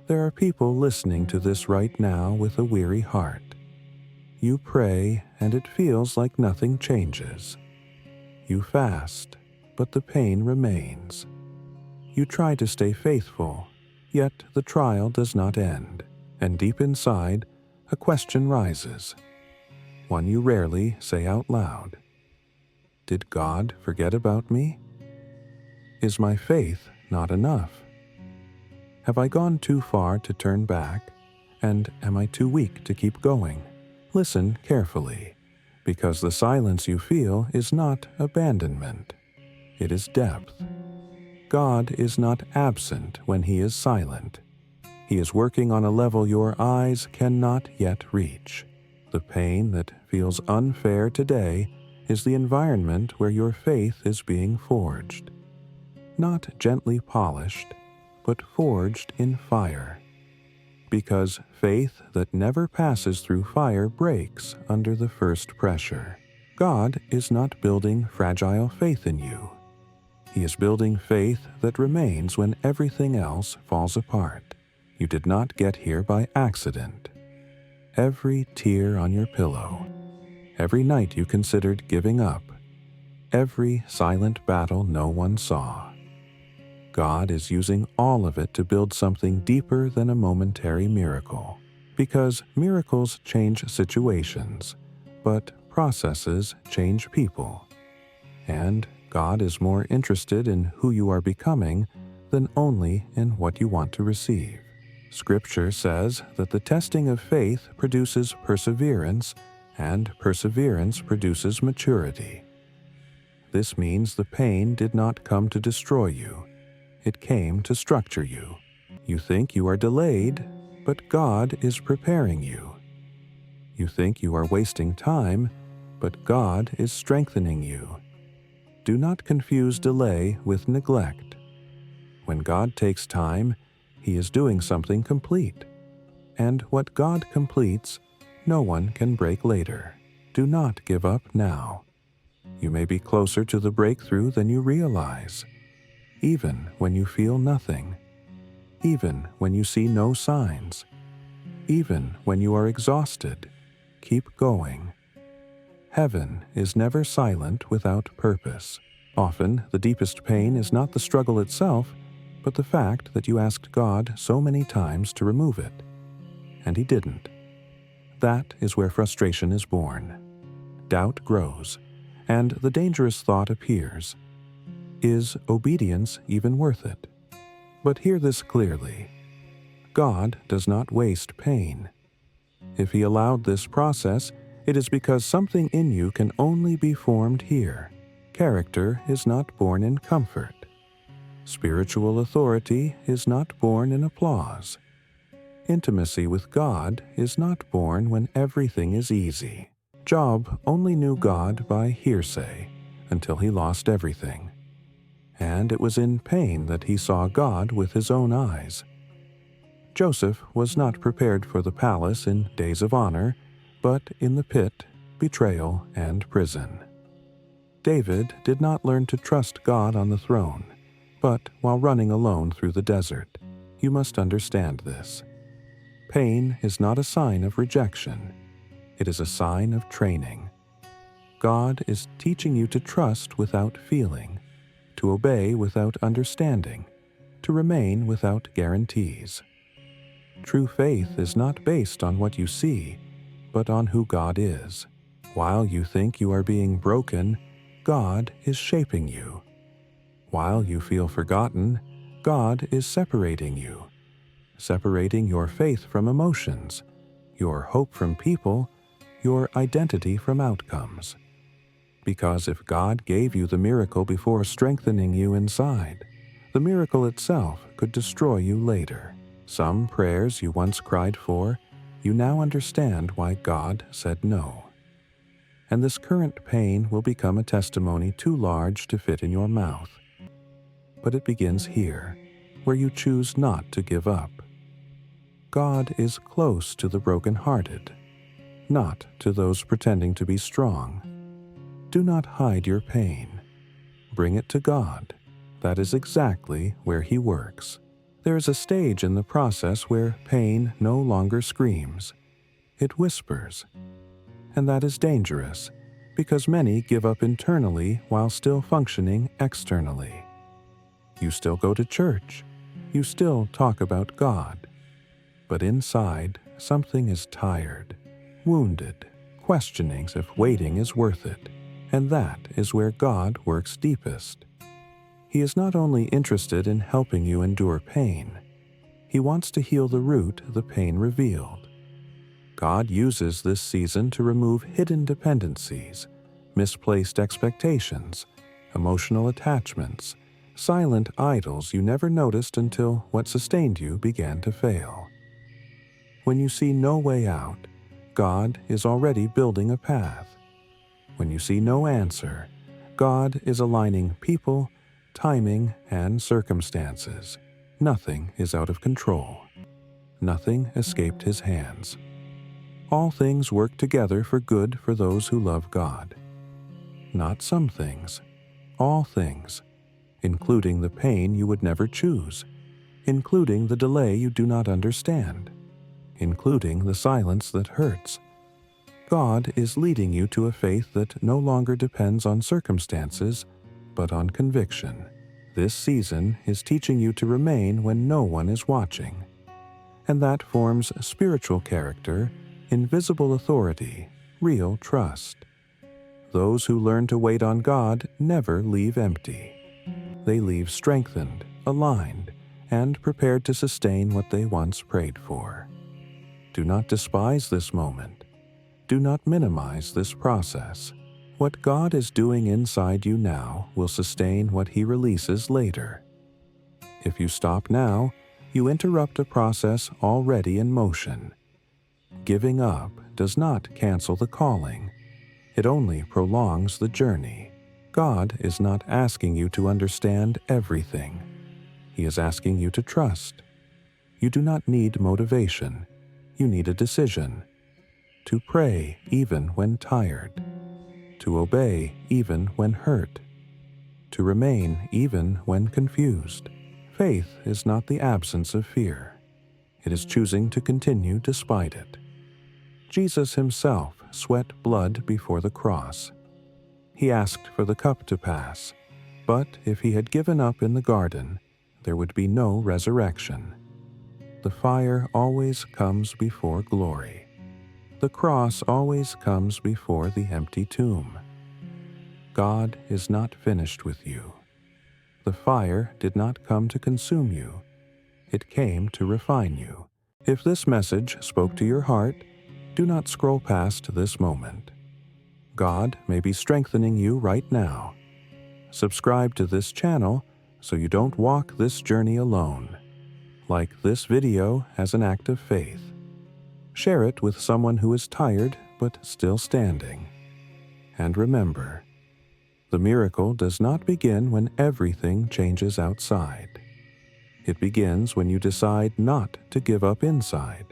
There are people listening to this right now with a weary heart. You pray, and it feels like nothing changes. You fast, but the pain remains. You try to stay faithful, yet the trial does not end, and deep inside, a question rises, one you rarely say out loud. Did God forget about me? Is my faith not enough? Have I gone too far to turn back, and am I too weak to keep going? Listen carefully, because the silence you feel is not abandonment. It is depth. God is not absent when He is silent. He is working on a level your eyes cannot yet reach. The pain that feels unfair today is the environment where your faith is being forged. Not gently polished, but forged in fire. Because faith that never passes through fire breaks under the first pressure. God is not building fragile faith in you. He is building faith that remains when everything else falls apart. You did not get here by accident. Every tear on your pillow, every night you considered giving up, every silent battle no one saw. God is using all of it to build something deeper than a momentary miracle. Because miracles change situations, but processes change people. And God is more interested in who you are becoming than only in what you want to receive. Scripture says that the testing of faith produces perseverance, and perseverance produces maturity. This means the pain did not come to destroy you. It came to structure you. You think you are delayed, but God is preparing you. You think you are wasting time, but God is strengthening you. Do not confuse delay with neglect. When God takes time, He is doing something complete. And what God completes, no one can break later. Do not give up now. You may be closer to the breakthrough than you realize. Even when you feel nothing. Even when you see no signs. Even when you are exhausted, keep going. Heaven is never silent without purpose. Often, the deepest pain is not the struggle itself, but the fact that you asked God so many times to remove it, and He didn't. That is where frustration is born. Doubt grows, and the dangerous thought appears. Is obedience even worth it? But hear this clearly. God does not waste pain. If He allowed this process, it is because something in you can only be formed here. Character is not born in comfort. Spiritual authority is not born in applause. Intimacy with God is not born when everything is easy. Job only knew God by hearsay until he lost everything. And it was in pain that he saw God with his own eyes. Joseph was not prepared for the palace in days of honor, but in the pit, betrayal, and prison. David did not learn to trust God on the throne, but while running alone through the desert. You must understand this. Pain is not a sign of rejection. It is a sign of training. God is teaching you to trust without feeling, to obey without understanding, to remain without guarantees. True faith is not based on what you see, but on who God is. While you think you are being broken, God is shaping you. While you feel forgotten, God is separating you, separating your faith from emotions, your hope from people, your identity from outcomes. Because if God gave you the miracle before strengthening you inside, the miracle itself could destroy you later. Some prayers you once cried for, you now understand why God said no. And this current pain will become a testimony too large to fit in your mouth. But it begins here, where you choose not to give up. God is close to the brokenhearted, not to those pretending to be strong. Do not hide your pain. Bring it to God. That is exactly where He works. There is a stage in the process where pain no longer screams. It whispers. And that is dangerous, because many give up internally while still functioning externally. You still go to church. You still talk about God. But inside, something is tired, wounded, questioning if waiting is worth it. And that is where God works deepest. He is not only interested in helping you endure pain, He wants to heal the root the pain revealed. God uses this season to remove hidden dependencies, misplaced expectations, emotional attachments, silent idols you never noticed until what sustained you began to fail. When you see no way out, God is already building a path. When you see no answer, God is aligning people, timing, and circumstances. Nothing is out of control. Nothing escaped His hands. All things work together for good for those who love God. Not some things, all things, including the pain you would never choose, including the delay you do not understand, including the silence that hurts. God is leading you to a faith that no longer depends on circumstances, but on conviction. This season is teaching you to remain when no one is watching. And that forms spiritual character, invisible authority, real trust. Those who learn to wait on God never leave empty. They leave strengthened, aligned, and prepared to sustain what they once prayed for. Do not despise this moment. Do not minimize this process. What God is doing inside you now will sustain what He releases later. If you stop now, you interrupt a process already in motion. Giving up does not cancel the calling. It only prolongs the journey. God is not asking you to understand everything. He is asking you to trust. You do not need motivation. You need a decision. To pray even when tired. To obey even when hurt. To remain even when confused. Faith is not the absence of fear. It is choosing to continue despite it. Jesus Himself sweat blood before the cross. He asked for the cup to pass, but if He had given up in the garden, there would be no resurrection. The fire always comes before glory. The cross always comes before the empty tomb. God is not finished with you. The fire did not come to consume you. It came to refine you. If this message spoke to your heart, do not scroll past this moment. God may be strengthening you right now. Subscribe to this channel so you don't walk this journey alone. Like this video as an act of faith. Share it with someone who is tired but still standing. And remember, the miracle does not begin when everything changes outside. It begins when you decide not to give up inside.